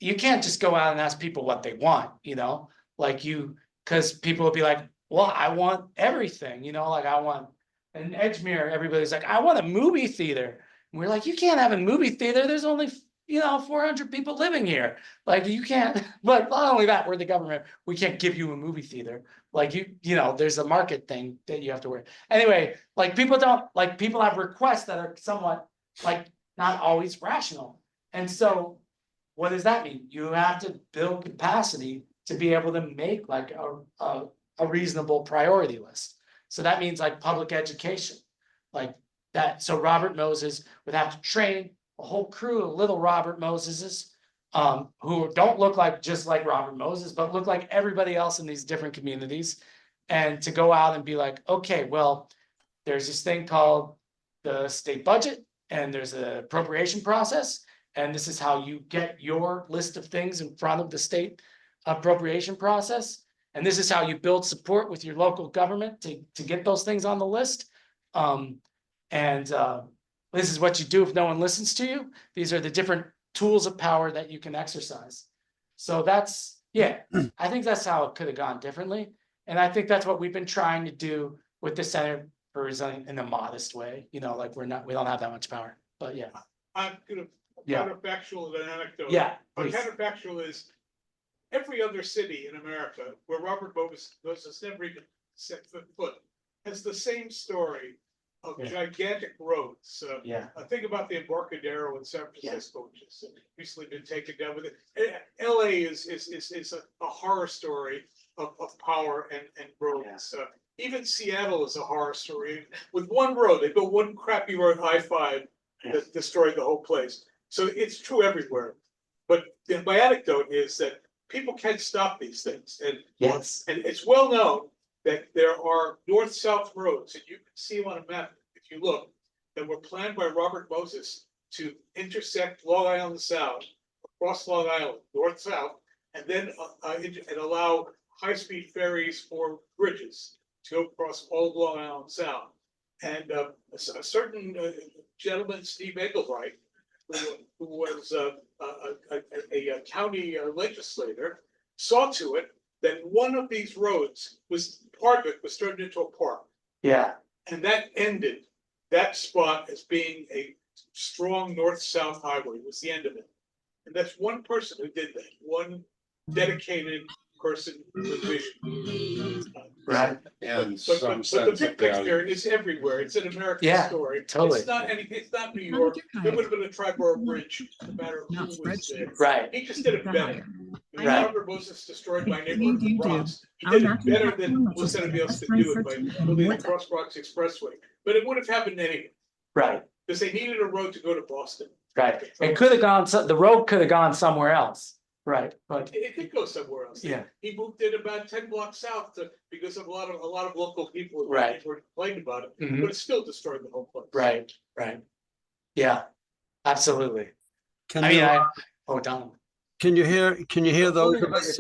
you can't just go out and ask people what they want, you know, like because people will be like, well, I want everything, you know, like I want an Edgemere, everybody's like, I want a movie theater. And we're like, you can't have a movie theater. There's only, 400 people living here. Like you can't, but not only that, we're the government, we can't give you a movie theater. Like there's a market thing that you have to worry. Anyway, like people have requests that are somewhat like not always rational. And so what does that mean? You have to build capacity to be able to make like a reasonable priority list. So that means like public education, like that. So Robert Moses would have to train a whole crew of little Robert Moseses who don't look like just like Robert Moses, but look like everybody else in these different communities. And to go out and be like, okay, well, there's this thing called the state budget and there's an appropriation process. And this is how you get your list of things in front of the state appropriation process. And this is how you build support with your local government to get those things on the list. This is what you do if no one listens to you. These are the different tools of power that you can exercise. So that's, yeah, I think that's how it could have gone differently. And I think that's what we've been trying to do with the Center for Resilience in a modest way, you know, like we don't have that much power, but yeah. I'm gonna Yeah. counterfactual an anecdote. Yeah, A please. counterfactual is every other city in America where Robert Moses never even set foot has the same story of Yeah. gigantic roads. Yeah, Think about the Embarcadero in San Francisco, which has recently been taken down with it. LA is a horror story of power and roads. Even Seattle is a horror story with one road. They built one crappy road, I-5, that destroyed the whole place. So it's true everywhere. But my anecdote is that people can't stop these things. And yes, and it's well known that there are north-south roads, and you can see them on a map if you look, that were planned by Robert Moses to intersect Long Island Sound, across Long Island, north-south, and then and allow high-speed ferries or bridges to go across all of Long Island Sound. And a certain gentleman, Steve Egelbright, who was a county legislator, saw to it that one of these roads part of it was turned into a park. yeah, And that ended that spot as being a strong north-south highway, was the end of it. And that's one person who did that, one dedicated person with vision. right, And But some the sense big of value. picture is everywhere. It's an American Yeah, story. totally. It's not New York. There would have been a Triborough Bridge, no matter who was there. right, He just did it better. When Right. Robert Moses destroyed my neighborhood in the Bronx, he did it better than most anybody else could do it by building the Cross Bronx Expressway. But it would have happened anyway, right, because they needed a road to go to Boston. right. It could have gone, the road could have gone somewhere else, right, but It did go somewhere else. yeah, He moved it about 10 blocks south because of a lot of local people Right. were complaining about it, Mhm. but it still destroyed the whole place. right, right. Yeah, absolutely. Can I mean, you, Donald. can you hear those of us,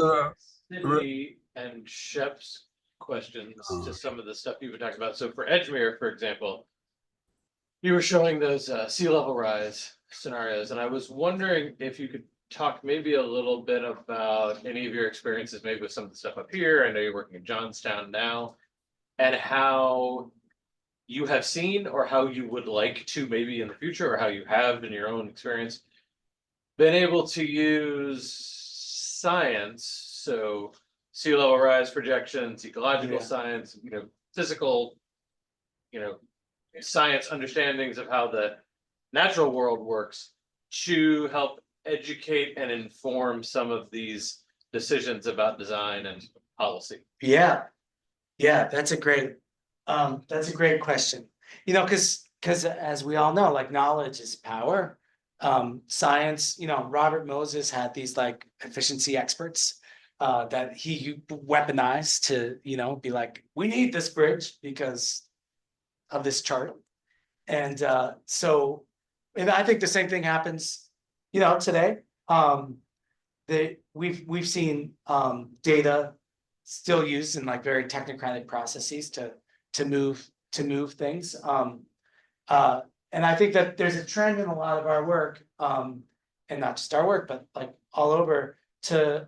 Cindy and Shep's questions to some of the stuff you've been talking about. So for Edgemere, for example, you were showing those sea level rise scenarios, and I was wondering if you could talk maybe a little bit about any of your experiences, maybe with some of the stuff up here. I know you're working in Johnstown now, and how you have seen, or how you would like to maybe in the future, or how you have in your own experience, been able to use science, so sea level rise projections, ecological Yeah. science, physical, science understandings of how the natural world works, to help educate and inform some of these decisions about design and policy. Yeah, yeah, that's a great question. You know, because as we all know, like knowledge is power. Science, Robert Moses had these like efficiency experts that he weaponized to, be like, we need this bridge because of this chart. And and I think the same thing happens, today. We've seen data still used in like very technocratic processes to move things. And I think that there's a trend in a lot of our work, and not just our work, but like all over, to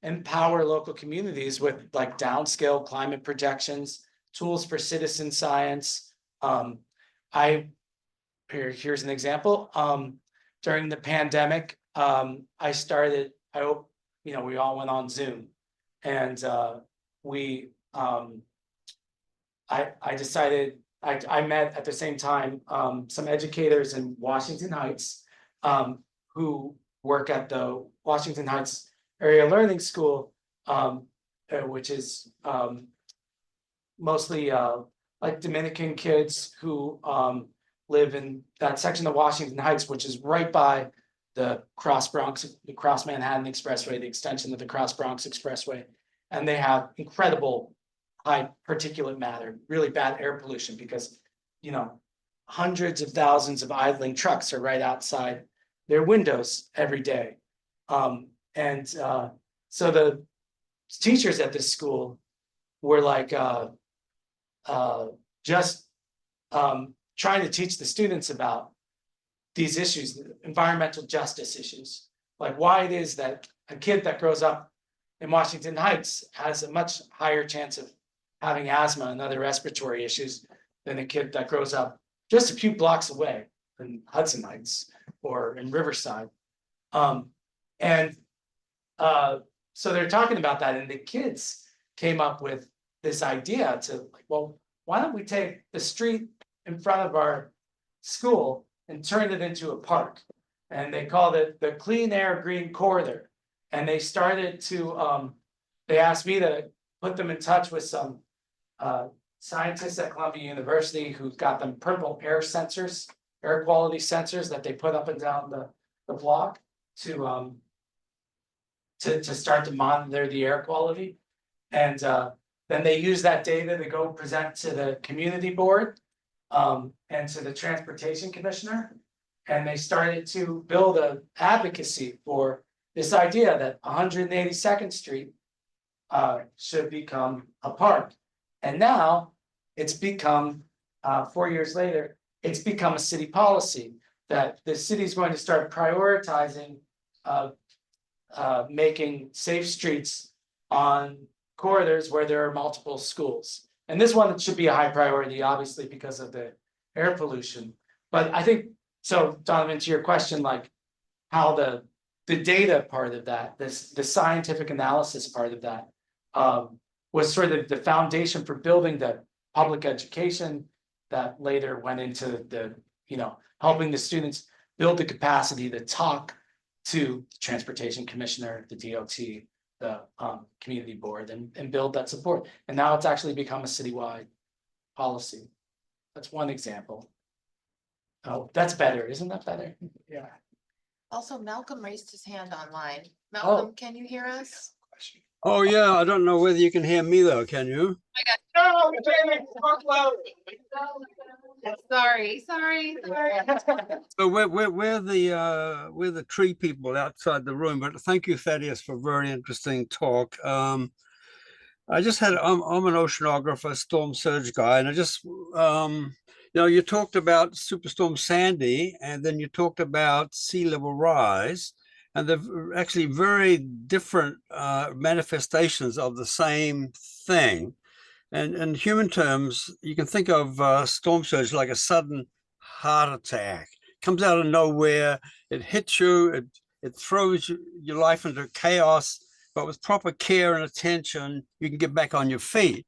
empower local communities with like downscale climate projections, tools for citizen science. Here's an example. During the pandemic, I hope, we all went on Zoom, and I decided, I met at the same time some educators in Washington Heights who work at the Washington Heights Area Learning School, which is mostly like Dominican kids who live in that section of Washington Heights, which is right by the Cross Manhattan Expressway, the extension of the Cross Bronx Expressway. And they have incredible high particulate matter, really bad air pollution, because, hundreds of thousands of idling trucks are right outside their windows every day. So the teachers at this school were like, just trying to teach the students about these issues, environmental justice issues, like why it is that a kid that grows up in Washington Heights has a much higher chance of having asthma and other respiratory issues than a kid that grows up just a few blocks away in Hudson Heights or in Riverside. So they're talking about that, and the kids came up with this idea to like, well, why don't we take the street in front of our school and turn it into a park? And they called it the Clean Air Green Corridor. And they started to, they asked me to put them in touch with some scientists at Columbia University who got them purple air sensors, air quality sensors that they put up and down the block to start to monitor the air quality. And then they use that data to go present to the community board and to the transportation commissioner. And they started to build an advocacy for this idea that 182nd Street should become a park. And now it's become, 4 years later, it's become a city policy that the city is going to start prioritizing making safe streets on corridors where there are multiple schools. And this one should be a high priority, obviously, because of the air pollution. But I think, so Donovan, to your question, like how the data part of that, the scientific analysis part of that was sort of the foundation for building the public education that later went into the, helping the students build the capacity to talk to the transportation commissioner, the DOT, the community board, and build that support. And now it's actually become a citywide policy. That's one example. Oh, that's better, isn't that better? Yeah. Also, Malcolm raised his hand online. Oh. Malcolm, can you hear us? Oh, yeah, I don't know whether you can hear me though, can you? Sorry. So we're the tree people outside the room, but thank you, Thaddeus, for a very interesting talk. I just had, I'm an oceanographer, storm surge guy, and I just, you talked about Superstorm Sandy, and then you talked about sea level rise, and they're actually very different manifestations of the same thing. And in human terms, you can think of storm surge like a sudden heart attack. It comes out of nowhere, it hits you, it throws your life into chaos, but with proper care and attention, you can get back on your feet.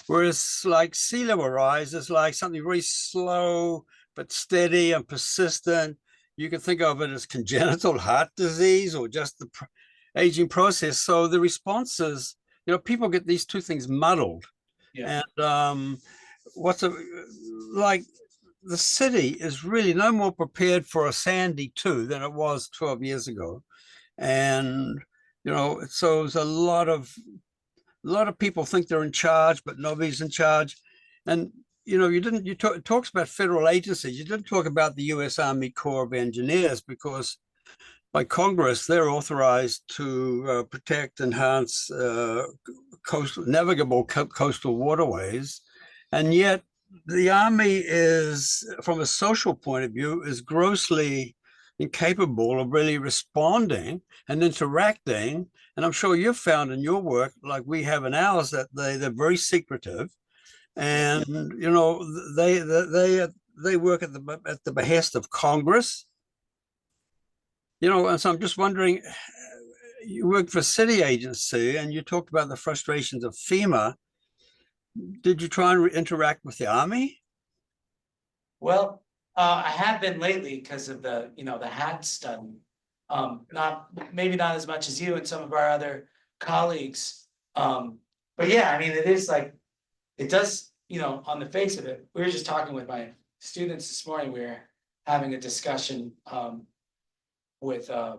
Whereas like sea level rise is like something very slow, but steady and persistent. You can think of it as congenital heart disease or just the aging process. So the responses, people get these two things muddled. Yeah. And like the city is really no more prepared for a Sandy 2 than it was 12 years ago. And, so there's a lot of people think they're in charge, but nobody's in charge. And, it talks about federal agencies. You didn't talk about the U.S. Army Corps of Engineers because by Congress, they're authorized to protect, enhance navigable coastal waterways. And yet the Army is, from a social point of view, is grossly incapable of really responding and interacting. And I'm sure you've found in your work, like we have in ours, that they're very secretive. And, they work at the behest of Congress. And so I'm just wondering, you work for a city agency and you talked about the frustrations of FEMA. Did you try and interact with the Army? Well, I have been lately because of the HAT study. Maybe not as much as you and some of our other colleagues. But yeah, I mean, it is like, it does, on the face of it, we were just talking with my students this morning, we were having a discussion with a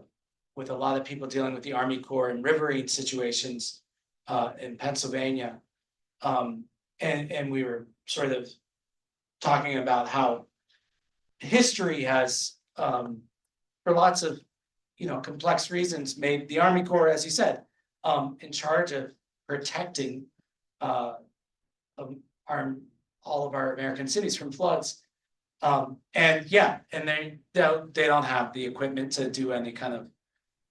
lot of people dealing with the Army Corps and riverine situations in Pennsylvania. And we were sort of talking about how history has, for lots of, complex reasons, made the Army Corps, as you said, in charge of protecting all of our American cities from floods. And yeah, and they don't have the equipment to do any kind of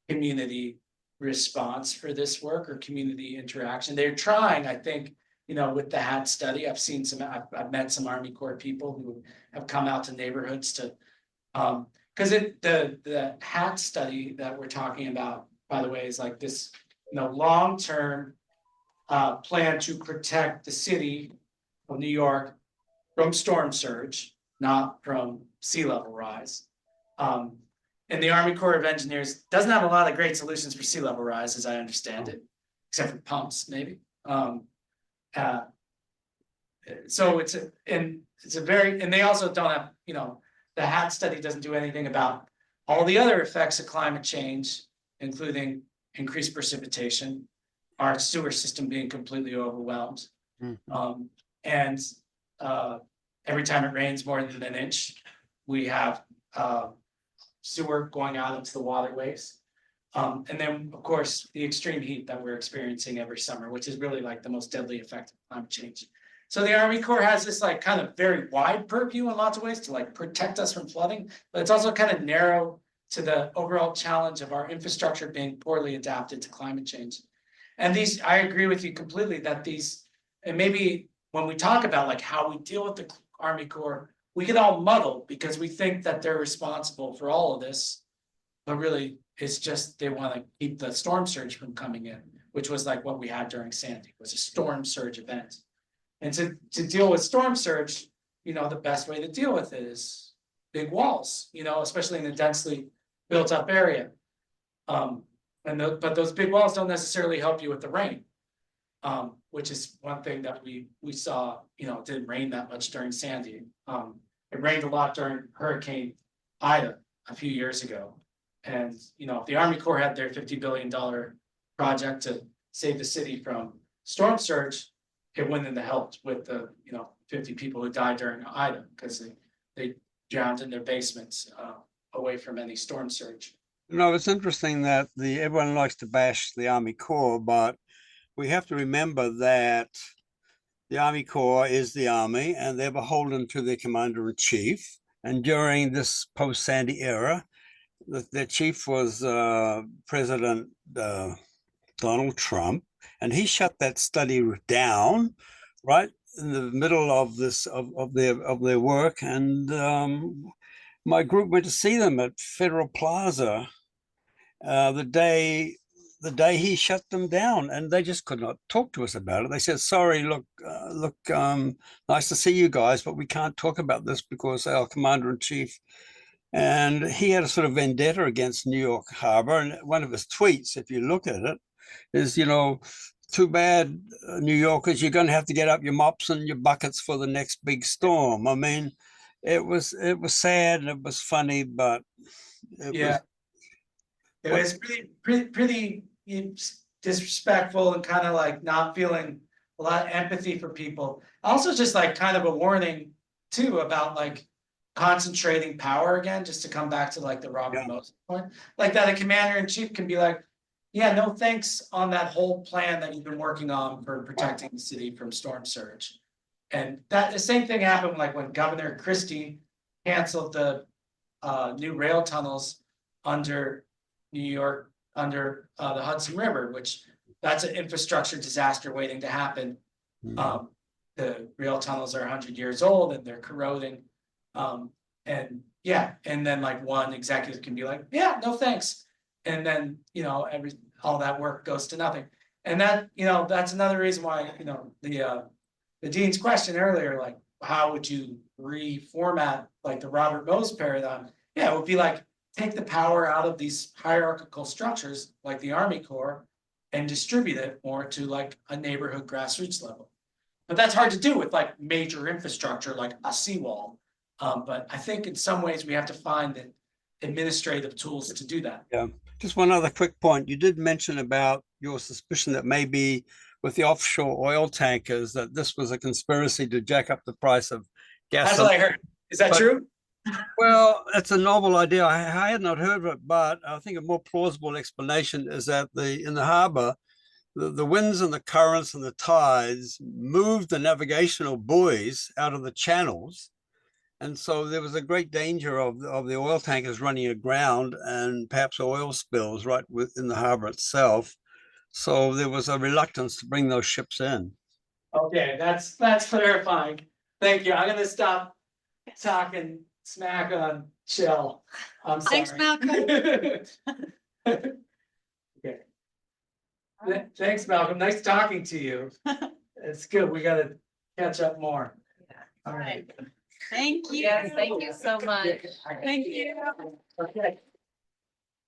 community response for this work or community interaction. They're trying, I think, with the HAT study, I've seen I've met some Army Corps people who have come out to neighborhoods to, because the HAT study that we're talking about, by the way, is like this, long-term plan to protect the city of New York from storm surge, not from sea level rise. And the Army Corps of Engineers doesn't have a lot of great solutions for sea level rise, as I understand it, except for pumps, maybe. So it's a very, and they also don't have, the HAT study doesn't do anything about all the other effects of climate change, including increased precipitation, our sewer system being completely overwhelmed. And every time it rains more than an inch, we have sewer going out into the waterways. And then, of course, the extreme heat that we're experiencing every summer, which is really like the most deadly effect of climate change. So the Army Corps has this like kind of very wide purview in lots of ways to like protect us from flooding, but it's also kind of narrow to the overall challenge of our infrastructure being poorly adapted to climate change. And these, I agree with you completely that these, and maybe when we talk about like how we deal with the Army Corps, we get all muddled because we think that they're responsible for all of this, but really it's just they want to keep the storm surge from coming in, which was like what we had during Sandy, was a storm surge event. And to deal with storm surge, the best way to deal with it is big walls, especially in a densely built up area. But those big walls don't necessarily help you with the rain, which is one thing that we saw, it didn't rain that much during Sandy. It rained a lot during Hurricane Ida a few years ago. And, if the Army Corps had their $50 billion project to save the city from storm surge, it wouldn't have helped with the, 50 people who died during Ida because they drowned in their basements away from any storm surge. It's interesting that everyone likes to bash the Army Corps, but we have to remember that the Army Corps is the Army and they're beholden to their commander-in-chief. And during this post-Sandy era, their chief was President Donald Trump, and he shut that study down right in the middle of their work. And my group went to see them at Federal Plaza the day he shut them down, and they just could not talk to us about it. They said, sorry, look, nice to see you guys, but we can't talk about this because our commander-in-chief, and he had a sort of vendetta against New York Harbor. And one of his tweets, if you look at it, is, too bad, New Yorkers, you're going to have to get up your mops and your buckets for the next big storm. I mean, it was sad and it was funny, but it was pretty disrespectful and kind of like not feeling a lot of empathy for people. Also just like kind of a warning too about like concentrating power again, just to come back to like the Robert Moses point, like that a commander-in-chief can be like, yeah, no thanks on that whole plan that you've been working on for protecting the city from storm surge. And that the same thing happened like when Governor Christie canceled the new rail tunnels under New York, under the Hudson River, which that's an infrastructure disaster waiting to happen. The rail tunnels are 100 years old and they're corroding. And then like one executive can be like, yeah, no thanks. And then, all that work goes to nothing. And that, that's another reason why, the dean's question earlier, like, how would you reformat like the Robert Moses paradigm? Yeah, it would be like, take the power out of these hierarchical structures like the Army Corps and distribute it more to like a neighborhood grassroots level. But that's hard to do with like major infrastructure like a seawall. But I think in some ways we have to find the administrative tools to do that. Yeah. Just one other quick point. You did mention about your suspicion that maybe with the offshore oil tankers, that this was a conspiracy to jack up the price of gas. That's what I heard. Is that true? Well, it's a novel idea. I had not heard of it, but I think a more plausible explanation is that in the harbor, the winds and the currents and the tides moved the navigational buoys out of the channels. And so there was a great danger of the oil tankers running aground and perhaps oil spills right within the harbor itself. So there was a reluctance to bring those ships in. Okay, that's clarifying. Thank you. I'm gonna stop talking smack on Chill. I'm sorry. Thanks, Malcolm. Okay. Thanks, Malcolm. Nice talking to you. It's good. We gotta catch up more. All right. Thank you. Yes, thank you so much. Thank you. Okay.